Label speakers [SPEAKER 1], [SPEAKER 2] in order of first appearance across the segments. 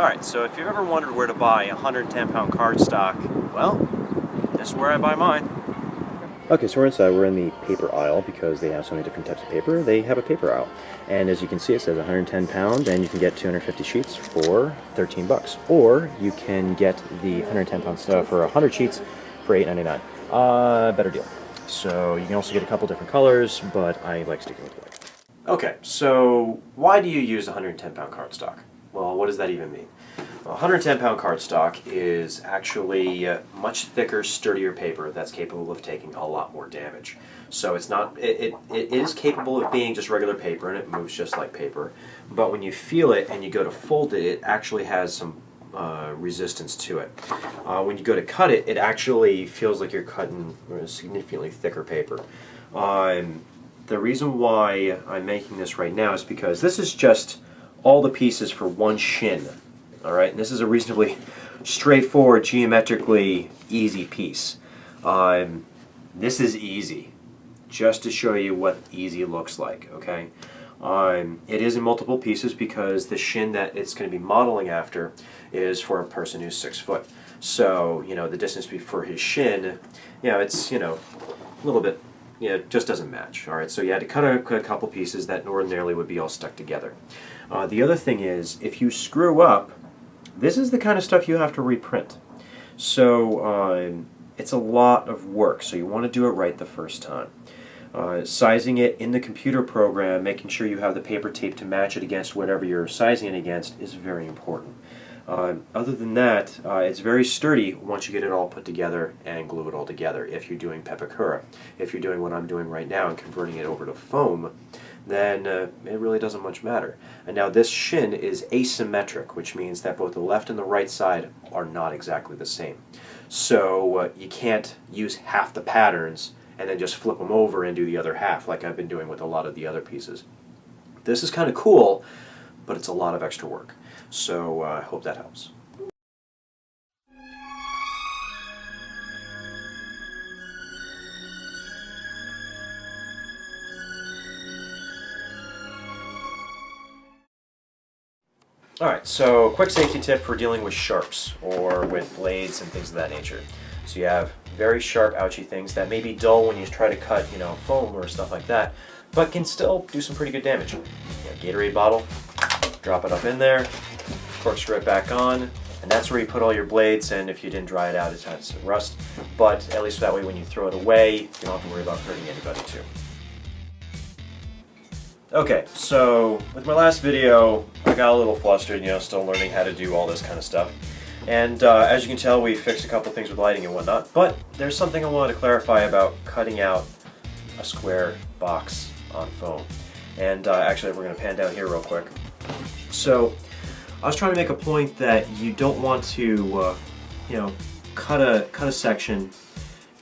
[SPEAKER 1] Alright, so if you've ever wondered where to buy 110-pound cardstock, well, this is where I buy mine. Okay, so we're inside. We're in the paper aisle because they have so many different types of paper. They have a paper aisle. And as you can see, it says 110 pound, and you can get 250 sheets for 13 bucks. Or you can get the 110 pound stuff for 100 sheets for $8.99. Better deal. So you can also get a couple different colors, but I like sticking with white. Okay, so why do you use 110-pound cardstock? Well, what does that even mean? Well, 110-pound cardstock is actually much thicker, sturdier paper that's capable of taking a lot more damage. So it's not, it is capable of being just regular paper, and it moves just like paper. But when you feel it and you go to fold it, it actually has some resistance to it. When you go to cut it, it actually feels like you're cutting significantly thicker paper. The reason why I'm making this right now is because this is just all the pieces for one shin. Alright, and this is a reasonably straightforward, geometrically easy piece. This is easy, just to show you what easy looks like, okay? It is in multiple pieces because the shin that it's going to be modeling after is for a person who's 6 foot. So, you know, the distance for his shin, you know, it's, you know, a little bit, you know, it just doesn't match. Alright, so you had to cut a couple pieces that ordinarily would be all stuck together. The other thing is, if you screw up, this is the kind of stuff you have to reprint. So it's a lot of work, so you want to do it right the first time. Sizing it in the computer program, making sure you have the paper tape to match it against whatever you're sizing it against is very important. Other than that, it's very sturdy once you get it all put together and glue it all together if you're doing pepakura. If you're doing what I'm doing right now and converting it over to foam, then it really doesn't much matter. And now this shin is asymmetric, which means that both the left and the right side are not exactly the same. So you can't use half the patterns and then just flip them over and do the other half like I've been doing with a lot of the other pieces. This is kind of cool, but it's a lot of extra work. So I hope that helps. Alright, so quick safety tip for dealing with sharps or with blades and things of that nature. So you have very sharp, ouchy things that may be dull when you try to cut, you know, foam or stuff like that, but can still do some pretty good damage. You know, Gatorade bottle, drop it up in there, corkscrew it back on, and that's where you put all your blades, and if you didn't dry it out, it has rust, but at least that way when you throw it away, you don't have to worry about hurting anybody too. Okay, so with my last video, I got a little flustered, you know, still learning how to do all this kind of stuff. And as you can tell, we fixed a couple things with lighting and whatnot, but there's something I wanted to clarify about cutting out a square box on foam. And actually, we're going to pan down here real quick. So, I was trying to make a point that you don't want to, you know, cut a section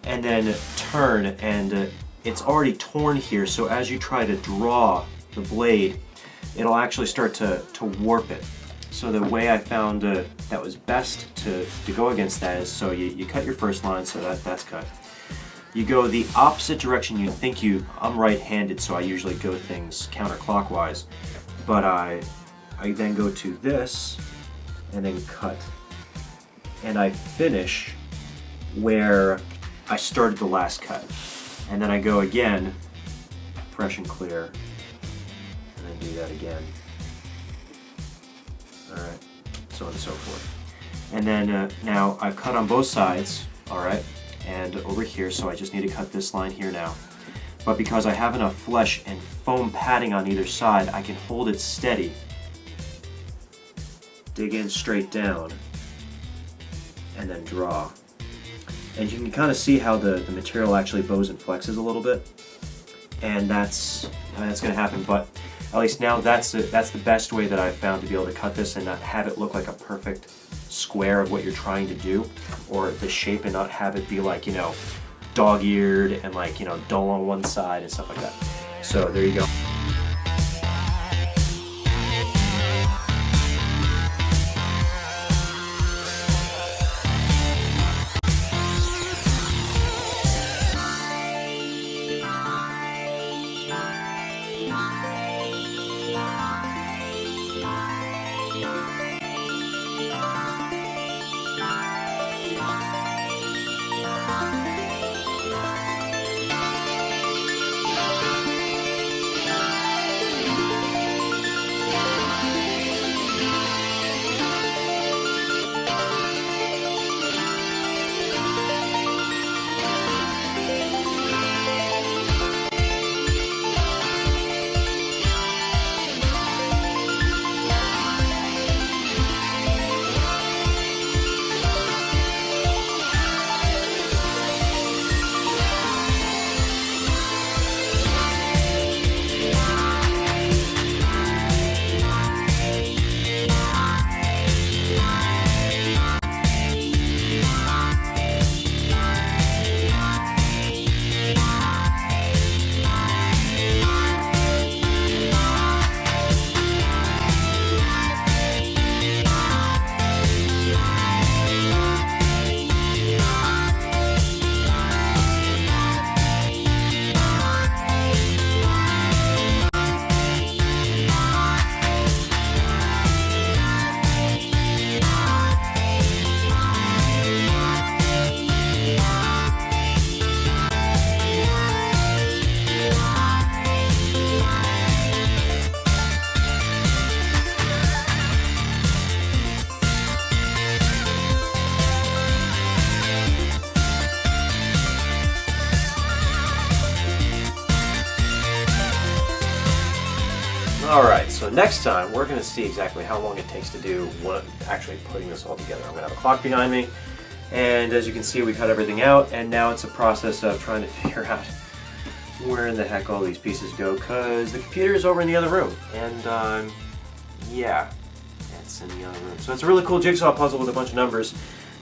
[SPEAKER 1] and then turn, and it's already torn here, so as you try to draw the blade, it'll actually start to warp it. So the way I found that was best to go against that is, so you cut your first line, so that's cut. You go the opposite direction you think I'm right-handed, so I usually go things counterclockwise, but I then go to this and then cut. And I finish where I started the last cut. And then I go again, fresh and clear, and then do that again. Alright, so on and so forth. And then now I've cut on both sides, alright, and over here, so I just need to cut this line here now. But because I have enough flesh and foam padding on either side, I can hold it steady, dig in straight down, and then draw. And you can kind of see how the material actually bows and flexes a little bit, and that's going to happen. But at least now that's the best way that I've found to be able to cut this and not have it look like a perfect square of what you're trying to do, or the shape, and not have it be like, you know, dog-eared and like, you know, dull on one side and stuff like that. So there you go. Alright, so next time we're going to see exactly how long it takes to do what actually putting this all together. I'm going to have a clock behind me, and as you can see we cut everything out, and now it's a process of trying to figure out where in the heck all these pieces go, because the computer is over in the other room, and yeah, it's in the other room. So it's a really cool jigsaw puzzle with a bunch of numbers,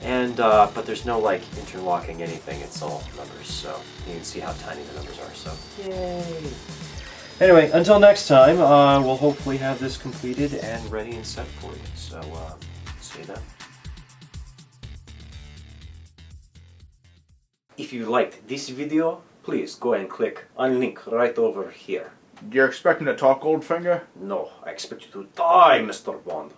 [SPEAKER 1] and but there's no like interlocking anything, it's all numbers, so you can see how tiny the numbers are, so yay! Anyway, until next time, we'll hopefully have this completed and ready and set for you. So, see you then. If you liked this video, please go and click on link right over here.
[SPEAKER 2] You're expecting to talk, Goldfinger?
[SPEAKER 1] No, I expect you to die, Mr. Bond.